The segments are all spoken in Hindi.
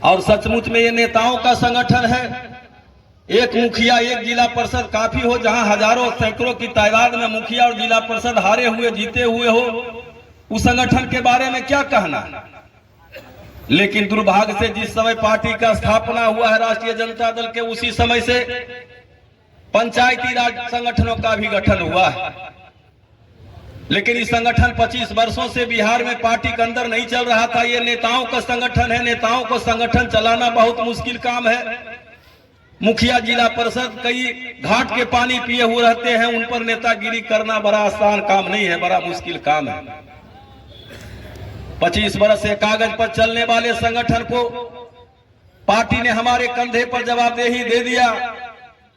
और सचमुच में ये नेताओं का संगठन है। एक मुखिया एक जिला परिषद काफी हो, जहां हजारों सैकड़ों की तादाद में मुखिया और जिला परिषद हारे हुए जीते हुए हो, उस संगठन के बारे में क्या कहना। लेकिन दुर्भाग्य से जिस समय पार्टी का स्थापना हुआ है राष्ट्रीय जनता दल के, उसी समय से पंचायती राज संगठनों का भी गठन हुआ है। लेकिन इस संगठन 25 वर्षों से बिहार में पार्टी के अंदर नहीं चल रहा था। ये नेताओं का संगठन है। नेताओं को संगठन चलाना बहुत मुश्किल काम है। मुखिया जिला परिषद कई घाट के पानी पिए हुए रहते हैं, उन पर नेतागिरी करना बड़ा आसान काम नहीं है, बड़ा मुश्किल काम है। 25 वर्ष से कागज पर चलने वाले संगठन को पार्टी ने हमारे कंधे पर जवाबदेही दे दिया,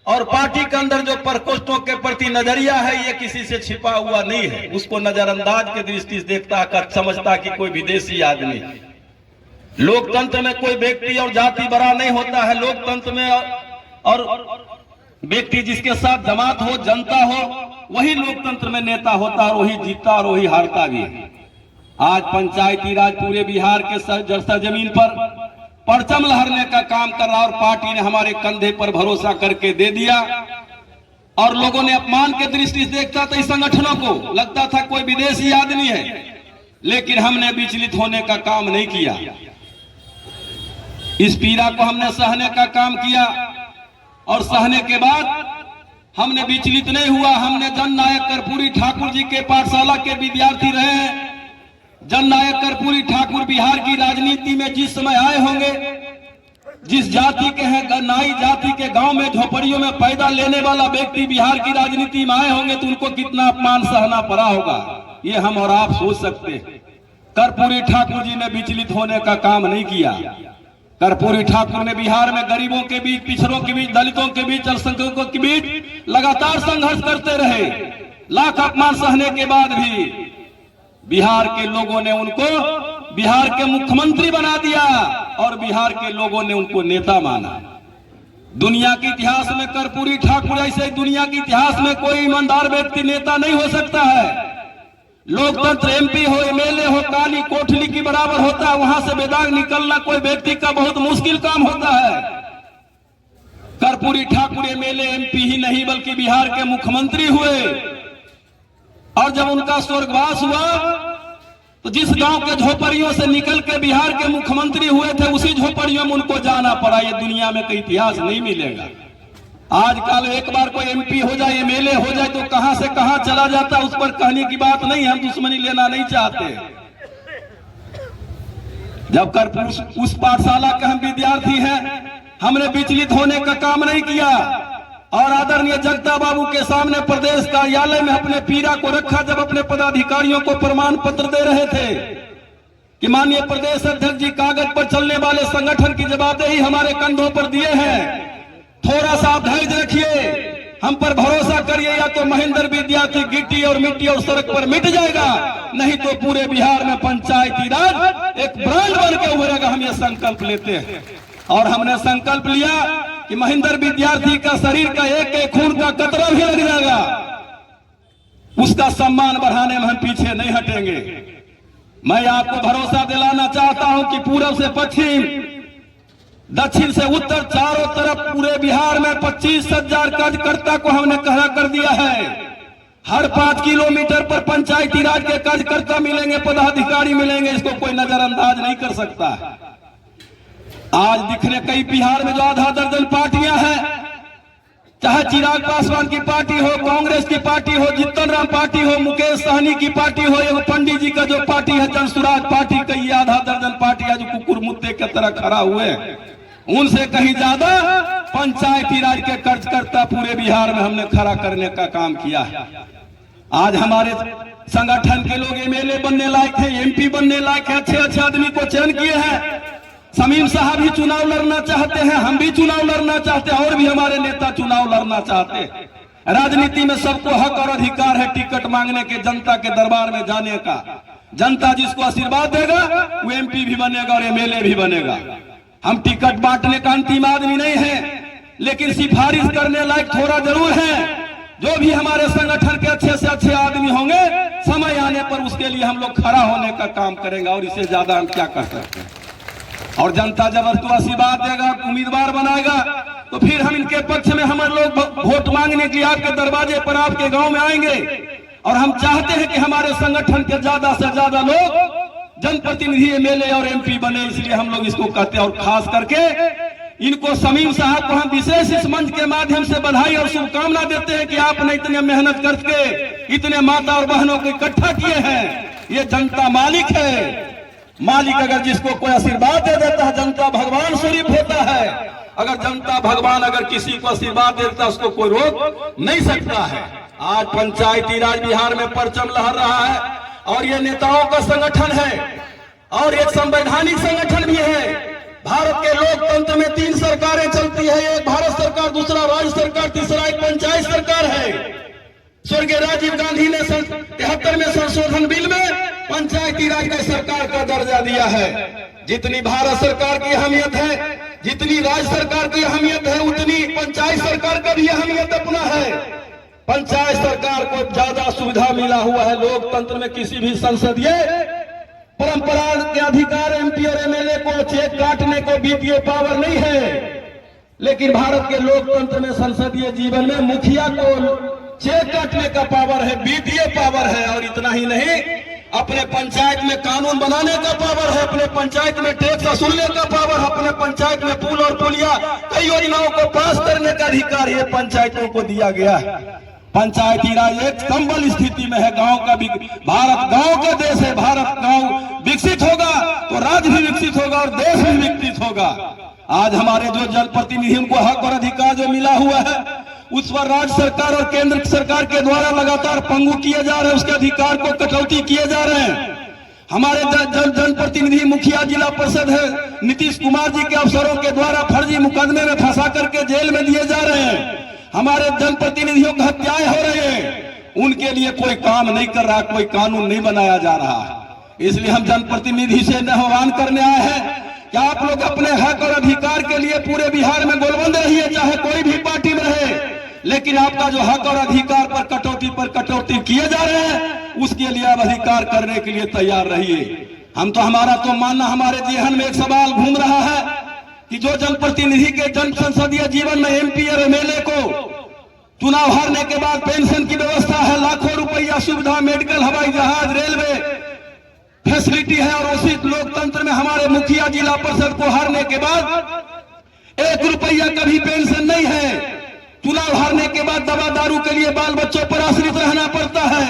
और पार्टी के अंदर जो प्रकोष्ठों के प्रति नजरिया है ये किसी से छिपा हुआ नहीं है। उसको नजरअंदाज की दृष्टि से देखता कर समझता कि कोई विदेशी आदमी। लोकतंत्र में कोई व्यक्ति और जाति बड़ा नहीं होता है। लोकतंत्र में और व्यक्ति जिसके साथ जमात हो, जनता हो, वही लोकतंत्र में नेता होता है, और वही जीतता और वही हारता भी है। आज पंचायती राज पूरे बिहार के सरजमीन पर परचम लहरने का काम कर रहा, और पार्टी ने हमारे कंधे पर भरोसा करके दे दिया। और लोगों ने अपमान के दृष्टि से देखता था इस संगठनों को, लगता था कोई विदेशी आदमी है। लेकिन हमने विचलित होने का काम नहीं किया। इस पीड़ा को हमने सहने का काम किया, और सहने के बाद हमने विचलित नहीं हुआ। हमने जननायक कर्पूरी ठाकुर जी के पाठशाला के विद्यार्थी रहे हैं। जननायक कर्पूरी ठाकुर बिहार की राजनीति में जिस समय आए होंगे, जिस जाति के हैं, नाई जाति के गांव में झोपड़ियों में पैदा लेने वाला व्यक्ति बिहार की राजनीति में आए होंगे, तो उनको कितना अपमान सहना पड़ा होगा, ये हम और आप सोच सकते हैं। कर्पूरी ठाकुर जी ने विचलित होने का काम नहीं किया। कर्पूरी ठाकुर ने बिहार में गरीबों के बीच, पिछड़ों के बीच, दलितों के बीच, अल्पसंख्यकों के बीच लगातार संघर्ष करते रहे। लाख अपमान सहने के बाद भी बिहार के लोगों ने उनको बिहार के मुख्यमंत्री बना दिया, और बिहार के लोगों ने उनको नेता माना। दुनिया के इतिहास में कर्पूरी ठाकुर ऐसे दुनिया के इतिहास में कोई ईमानदार व्यक्ति नेता नहीं हो सकता है। लोकतंत्र एमपी हो, एमएलए हो, काली कोठली की बराबर होता है। वहां से बेदाग निकलना कोई व्यक्ति का बहुत मुश्किल काम होता है। कर्पूरी ठाकुर एमएलए एमपी ही नहीं बल्कि बिहार के मुख्यमंत्री हुए, और जब उनका स्वर्गवास हुआ तो जिस गांव के झोपड़ियों से निकल के बिहार के मुख्यमंत्री हुए थे, उसी झोपड़ियों में उनको जाना पड़ा। ये दुनिया में कोई इतिहास नहीं मिलेगा। आजकल एक बार कोई एमपी हो जाए, एमएलए हो जाए, तो कहां से कहां चला जाता है, उस पर कहने की बात नहीं। हम दुश्मनी लेना नहीं चाहते। जब कर्पूर उस पाठशाला के हम विद्यार्थी हैं, हमने विचलित होने का काम नहीं किया, और आदरणीय जगता बाबू के सामने प्रदेश कार्यालय में अपने पीड़ा को रखा। जब अपने पदाधिकारियों को प्रमाण पत्र दे रहे थे कि माननीय प्रदेश अध्यक्ष जी कागज पर चलने वाले संगठन की जवाबदेही हमारे कंधों पर दिए हैं, थोड़ा सा धैर्य रखिए, हम पर भरोसा करिए, या तो महेंद्र विद्यार्थी गिट्टी और मिट्टी और सड़क पर मिट जाएगा, नहीं तो पूरे बिहार में पंचायती राज एक ब्रांड बन के उभरेगा। हम ये संकल्प लेते हैं, और हमने संकल्प लिया कि महेंद्र विद्यार्थी का शरीर का एक एक खून का कतरा भी लग जाएगा, उसका सम्मान बढ़ाने में हम पीछे नहीं हटेंगे। मैं आपको भरोसा दिलाना चाहता हूं कि पूर्व से पश्चिम, दक्षिण से उत्तर, चारों तरफ पूरे बिहार में 25,000 कार्यकर्ता को हमने खड़ा कर दिया है। हर 5 किलोमीटर पर पंचायती राज के कार्यकर्ता मिलेंगे, पदाधिकारी मिलेंगे, इसको कोई नजरअंदाज नहीं कर सकता। आज दिख रहे कई बिहार में जो आधा दर्जन पार्टियां हैं, चाहे चिराग पासवान की पार्टी हो, कांग्रेस की पार्टी हो, जीतन राम पार्टी हो, मुकेश सहनी की पार्टी हो, या पंडित जी का जो पार्टी है जनसुराज पार्टी का, ये आधा दर्जन पार्टियां जो कुकुर मुत्ते की तरह खड़ा हुए हैं, उनसे कहीं ज्यादा पंचायती राज के कार्यकर्ता पूरे बिहार में हमने खड़ा करने का काम किया है। आज हमारे संगठन के लोग एमएलए बनने लायक है, एमपी बनने लायक है, अच्छे अच्छे आदमी को चयन किए हैं। समीम साहब भी चुनाव लड़ना चाहते हैं, हम भी चुनाव लड़ना चाहते हैं, और भी हमारे नेता चुनाव लड़ना चाहते हैं। राजनीति में सबको हक और अधिकार है टिकट मांगने के, जनता के दरबार में जाने का। जनता जिसको आशीर्वाद देगा वो एमपी भी बनेगा और एमएलए भी बनेगा। हम टिकट बांटने का अंतिम आदमी नहीं है, लेकिन सिफारिश करने लायक थोड़ा जरूर है। जो भी हमारे संगठन के अच्छे से अच्छे आदमी होंगे, समय आने पर उसके लिए हम लोग खड़ा होने का काम करेंगे, और इससे ज्यादा हम क्या कर सकते हैं। और जनता जब आशीर्वाद देगा, उम्मीदवार बनाएगा, तो फिर हम इनके पक्ष में हमारे लोग वोट मांगने के लिए आपके दरवाजे पर, आपके गांव में आएंगे। और हम चाहते हैं कि हमारे संगठन के ज्यादा से ज्यादा लोग जनप्रतिनिधि, एमएलए और एमपी बने, इसलिए हम लोग इसको कहते हैं। और खास करके इनको शमीम साहब को हम विशेष इस मंच के माध्यम से बधाई और शुभकामना देते हैं कि आपने इतने मेहनत करके इतने माता और बहनों को इकट्ठा किए हैं। ये जनता मालिक है। मालिक अगर जिसको कोई आशीर्वाद दे देता है, जनता भगवान स्वरूप होता है। अगर जनता भगवान अगर किसी को आशीर्वाद देता है, उसको कोई रोक नहीं सकता है। आज पंचायती राज बिहार में परचम लहर रहा है और ये नेताओं का संगठन है और एक संवैधानिक संगठन भी है। भारत के लोकतंत्र में 3 सरकारें चलती है, एक भारत सरकार, दूसरा राज्य सरकार, तीसरा एक पंचायत सरकार है। स्वर्गीय राजीव गांधी ने 73 में संशोधन बिल में पंचायती राज का सरकार का दर्जा दिया है। जितनी भारत सरकार की अहमियत है, जितनी राज्य सरकार की अहमियत है, उतनी पंचायत सरकार का भी अहमियत अपना है। पंचायत सरकार को ज्यादा सुविधा मिला हुआ है। लोकतंत्र में किसी भी संसदीय परंपरा के अधिकार एमपी और एमएलए को चेक काटने को वित्तीय पावर नहीं है, लेकिन भारत के लोकतंत्र में संसदीय जीवन में मुखिया को चेक काटने का पावर है, वित्तीय पावर है। और इतना ही नहीं, अपने पंचायत में कानून बनाने का पावर है, अपने पंचायत में टैक्स वसूलने का पावर है, अपने पंचायत में पुल और पुलिया कई योजनाओं को पास करने का अधिकार ये पंचायतों को दिया गया है। पंचायती राज एक संबल स्थिति में है। गांव का भी, भारत गांव का देश है। भारत गांव विकसित होगा तो राज्य भी विकसित होगा और देश भी विकसित होगा। आज हमारे जो जनप्रतिनिधि, उनको हक और अधिकार जो मिला हुआ है, उस पर राज्य सरकार और केंद्र सरकार के द्वारा लगातार पंगु किए जा रहे हैं, उसके अधिकार को कटौती किए जा रहे हैं। हमारे जनप्रतिनिधि मुखिया जिला परिषद है, नीतीश कुमार जी के अफसरों के द्वारा फर्जी मुकदमे में फंसा करके जेल में दिए जा रहे हैं। हमारे जनप्रतिनिधियों की हत्याएं हो रही हैं, उनके लिए कोई काम नहीं कर रहा, कोई कानून नहीं बनाया जा रहा। इसलिए हम जनप्रतिनिधि से आह्वान करने आए हैं कि आप लोग अपने हक और अधिकार के लिए पूरे बिहार में गोलबंद रहिए, चाहे कोई भी पार्टी में रहे, लेकिन आपका जो हक और अधिकार पर कटौती किए जा रहे हैं, उसके लिए आप अधिकार करने के लिए तैयार रहिए। हम तो, हमारा तो मानना, हमारे जेहन में एक सवाल घूम रहा है कि जो जनप्रतिनिधि के जन संसदीय जीवन में एमपी और एमएलए को चुनाव हारने के बाद पेंशन की व्यवस्था है, लाखों रुपया सुविधा, मेडिकल, हवाई जहाज, रेलवे फैसिलिटी है, और उसी लोकतंत्र में हमारे मुखिया जिला परिषद को हारने के बाद 1 रुपया का भी पेंशन नहीं है। चुनाव हारने के बाद दवा दारू के लिए बाल बच्चों पर आश्रित रहना पड़ता है।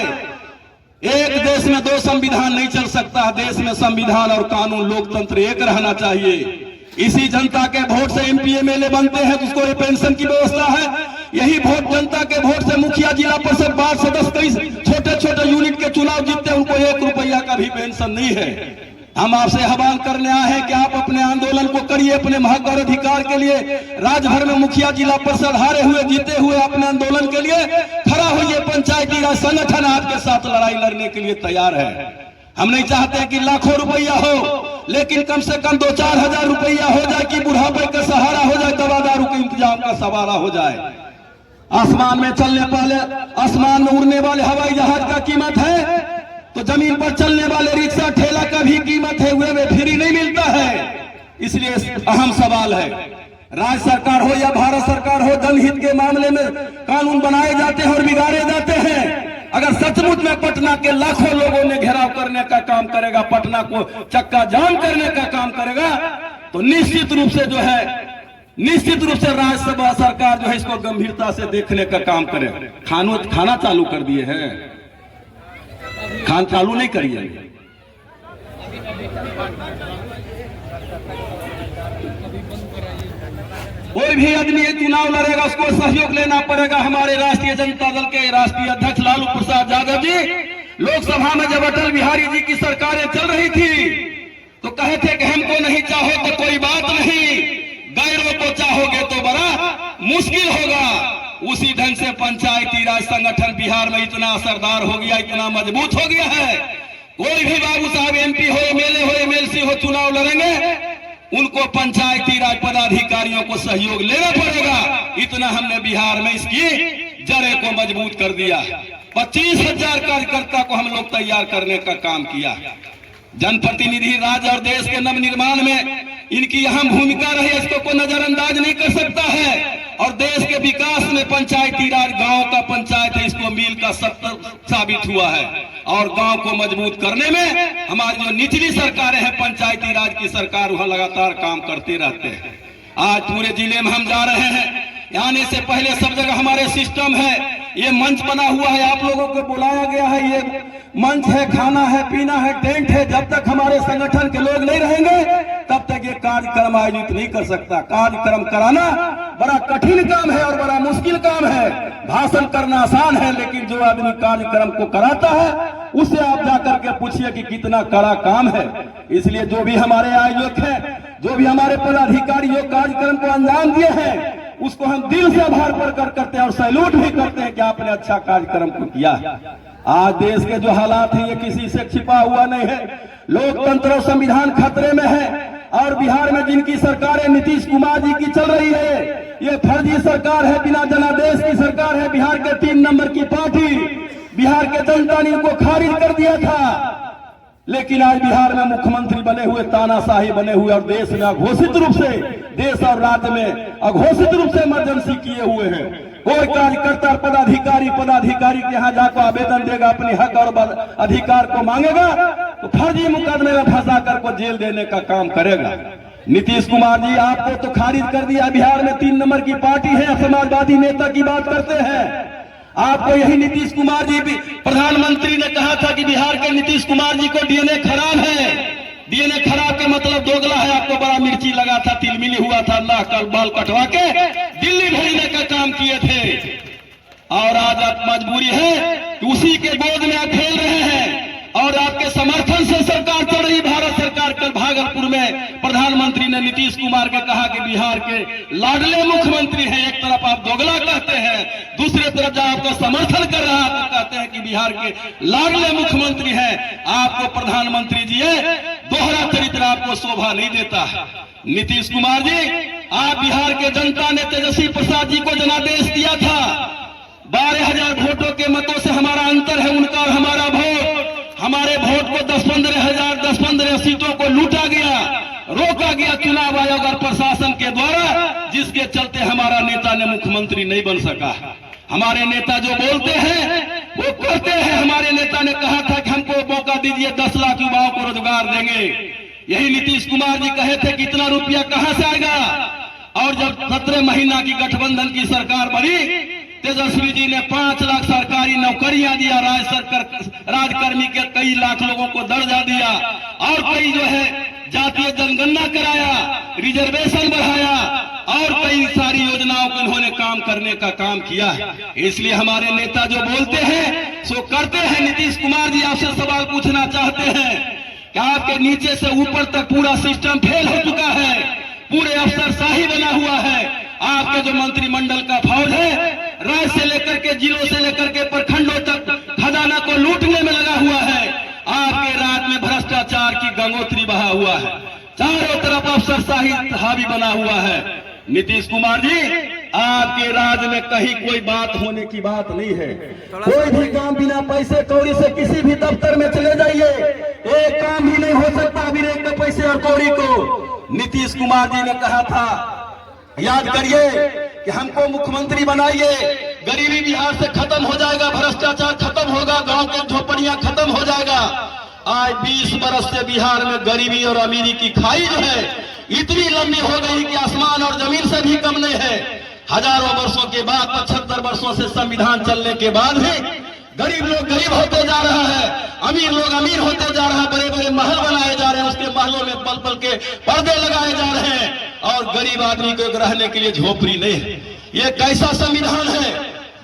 एक देश में 2 संविधान नहीं चल सकता। देश में संविधान और कानून, लोकतंत्र एक रहना चाहिए। इसी जनता के वोट से एमपी एमएलए बनते हैं, उसको ये पेंशन की व्यवस्था है। यही वोट, जनता के वोट से मुखिया जिला परिषद वार्ड सदस्य, कई छोटे छोटे यूनिट के चुनाव जीतते हैं, उनको 1 रुपया का भी पेंशन नहीं है। हम आपसे आह्वान करने आए हैं कि आप अपने आंदोलन को करिए, अपने हक और अधिकार के लिए। राज्य भर में मुखिया जिला परिषद हारे हुए, जीते हुए अपने आंदोलन के लिए खड़ा होइए। पंचायती राज संगठन आपके साथ लड़ाई लड़ने के लिए तैयार है। हम नहीं चाहते कि लाखों रुपया हो, लेकिन कम से कम 2-4 हजार रुपया हो जाए कि बुढ़ापे का सहारा हो जाए, दवा दारू के इंतजाम का सवारा हो जाए। आसमान में चलने वाले, आसमान में उड़ने वाले हवाई जहाज का कीमत है, तो जमीन पर चलने वाले रिक्शा ठेला का भी कीमत है, वे फ्री नहीं मिलता है। इसलिए अहम सवाल है, राज्य सरकार हो या भारत सरकार हो, जनहित के मामले में कानून बनाए जाते हैं और बिगाड़े जाते हैं। अगर सचमुच में पटना के लाखों लोगों ने घेराव करने का काम करेगा, पटना को चक्का जाम करने का काम करेगा, तो निश्चित रूप से राज्यसभा सरकार जो है इसको गंभीरता से देखने का काम करे। खाना चालू कर दिए हैं, खान चालू नहीं करिए। कोई भी आदमी चुनाव लड़ेगा, उसको सहयोग लेना पड़ेगा। हमारे राष्ट्रीय जनता दल के राष्ट्रीय अध्यक्ष लालू प्रसाद यादव जी लोकसभा में जब अटल बिहारी जी की सरकारें चल रही थी, तो कहे थे कि हमको नहीं चाहो तो कोई बात नहीं, गैरों को चाहोगे तो बड़ा मुश्किल होगा। उसी ढंग से पंचायती राज संगठन बिहार में इतना असरदार हो गया, इतना मजबूत हो गया है। कोई भी बाबू साहब एमपी हो, एमएलए हो, एमएलसी हो, चुनाव लड़ेंगे, उनको पंचायती राज पदाधिकारियों को सहयोग लेना पड़ेगा। इतना हमने बिहार में इसकी जड़ें को मजबूत कर दिया। 25,000 कार्यकर्ता को हम लोग तैयार करने का काम किया। जनप्रतिनिधि राज्य और देश के नव निर्माण में इनकी अहम भूमिका रही, इसको कोई नजरअंदाज नहीं कर सकता है। और देश के विकास में पंचायती राज, गांव का पंचायत है, इसको मील का सत्तर साबित हुआ है। और गांव को मजबूत करने में हमारी जो निचली सरकारें हैं, पंचायती राज की सरकार, वह लगातार काम करते रहते हैं। आज पूरे जिले में हम जा रहे हैं, आने से पहले सब जगह हमारे सिस्टम है, ये मंच बना हुआ है, आप लोगों को बुलाया गया है, ये मंच है, खाना है, पीना है, टेंट है। जब तक हमारे संगठन के लोग नहीं रहेंगे तब तक ये कार्यक्रम आयोजित नहीं कर सकता। कार्यक्रम कराना बड़ा कठिन काम है और बड़ा मुश्किल काम है। भाषण करना आसान है, लेकिन जो आदमी कार्यक्रम को कराता है उससे आप जाकर के पूछिए कि कितना कड़ा काम है। इसलिए जो भी हमारे आयोजक हैं, जो भी हमारे पदाधिकारी जो कार्यक्रम को अंजाम दिए हैं, उसको हम दिल से आभार प्रकट करते हैं और सैल्यूट भी करते हैं कि आपने अच्छा कार्यक्रम को किया। आज देश के जो हालात हैं, ये किसी से छिपा हुआ नहीं है। लोकतंत्र और संविधान खतरे में है। और बिहार में जिनकी सरकार है, नीतीश कुमार जी की चल रही है, ये फर्जी सरकार है, बिना जनादेश की सरकार है। बिहार के 3 नंबर की पार्टी, बिहार के जनता ने इनको खारिज कर दिया था। लेकिन आज बिहार में मुख्यमंत्री बने हुए, तानाशाही बने हुए, और देश में अघोषित रूप से, देश और राज्य में अघोषित रूप से इमरजेंसी किए हुए हैं। कोई कार्यकर्ता पदाधिकारी के यहाँ जाकर आवेदन देगा, अपने हक और अधिकार को मांगेगा, तो फर्जी मुकदमे में फंसा कर को जेल देने का काम करेगा। नीतीश कुमार जी, आपको तो खारिज कर दिया। बिहार में 3 नंबर की पार्टी है, समाजवादी नेता की बात करते हैं। आपको यही नीतीश कुमार जी भी, प्रधानमंत्री ने कहा था कि बिहार के नीतीश कुमार जी को डीएनए खराब है। डीएनए खराब के मतलब दोगला है। आपको बड़ा मिर्ची लगा था, तिलमिली हुआ था, अल्लाह का बाल कटवा के दिल्ली भेजने का काम किए थे। और आज आप मजबूरी है कि उसी के गोद में आप खेल रहे हैं। और आपके समर्थन से सरकार चल रही भारत सरकार। कल भागलपुर में प्रधानमंत्री ने नीतीश कुमार के कहा कि बिहार के लाडले मुख्यमंत्री हैं। एक तरफ आप दोगला कहते हैं, दूसरे तरफ जब आपका समर्थन कर रहा है तो कहते हैं कि बिहार के लाडले मुख्यमंत्री हैं। आपको प्रधानमंत्री जी है, दोहरा चरित्र आपको शोभा नहीं देता। नीतीश कुमार जी, आप बिहार के जनता ने तेजस्वी प्रसाद जी को जनादेश दिया था। 12,000 वोटों के मतों से हमारा अंतर है, उनका और हमारा वोट। हमारे वोट को 10-15 सीटों को लूटा गया, रोका गया चुनाव आयोग और प्रशासन के द्वारा, जिसके चलते हमारा नेता ने मुख्यमंत्री नहीं बन सका। हमारे नेता जो बोलते हैं वो करते हैं। हमारे नेता ने कहा था कि हमको मौका दीजिए, 10 लाख युवाओं को रोजगार देंगे। यही नीतीश कुमार जी कहे थे कि इतना रुपया कहां से आएगा। और जब 17 महीना की गठबंधन की सरकार बनी, तेजस्वी जी ने 5 लाख सरकारी नौकरियां दिया, राजकर्मी के कई लाख लोगों को दर्जा दिया, और कई जो है जातीय जनगणना कराया, रिजर्वेशन बढ़ाया, और कई सारी योजनाओं को इन्होंने काम करने का काम किया है। इसलिए हमारे नेता जो बोलते हैं सो करते हैं। नीतीश कुमार जी, आपसे सवाल पूछना चाहते हैं कि आपके नीचे से ऊपर तक पूरा सिस्टम फेल हो चुका है, पूरे अफसरशाही बना हुआ है। आपके जो मंत्रिमंडल का फौज है, राज्य से लेकर के, जिलों से लेकर के प्रखंडों तक खजाना को लूटने में लगा हुआ है। आपके राज्य में भ्रष्टाचार की गंगोत्री बहा हुआ है, चारों तरफ अफसरशाही हावी बना हुआ है। नीतीश कुमार जी, आपके राज्य में कहीं कोई बात होने की बात नहीं है। कोई भी काम बिना पैसे कौड़ी से किसी भी दफ्तर में चले जाइए, एक काम भी नहीं हो सकता बिना के पैसे और कौड़ी को। नीतीश कुमार जी ने कहा था, याद करिए कि हमको मुख्यमंत्री बनाइए, गरीबी बिहार से खत्म हो जाएगा, भ्रष्टाचार खत्म होगा, गांव के झोपड़ियां खत्म हो जाएगा। आज 20 बरस से बिहार में गरीबी और अमीरी की खाई जो है इतनी लंबी हो गई कि आसमान और जमीन से भी कम नहीं है। हजारों वर्षों के बाद, 75 वर्षों से संविधान चलने के बाद भी गरीब लोग गरीब होते जा रहा है, अमीर लोग अमीर होते जा रहा है। बड़े बड़े महल बनाए जा रहे हैं, उसके महलों में पल पल के पर्दे लगाए जा रहे हैं, और गरीब आदमी को रहने के लिए झोपड़ी नहीं है। ये कैसा संविधान है?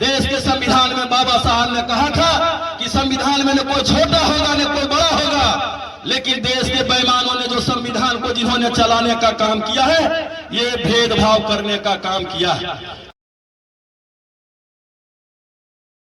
देश के संविधान में बाबा साहब ने कहा था कि संविधान में न कोई छोटा होगा न कोई बड़ा होगा। लेकिन देश के बेईमानों ने जो संविधान को जिन्होंने चलाने का काम किया है, ये भेदभाव करने का काम किया है।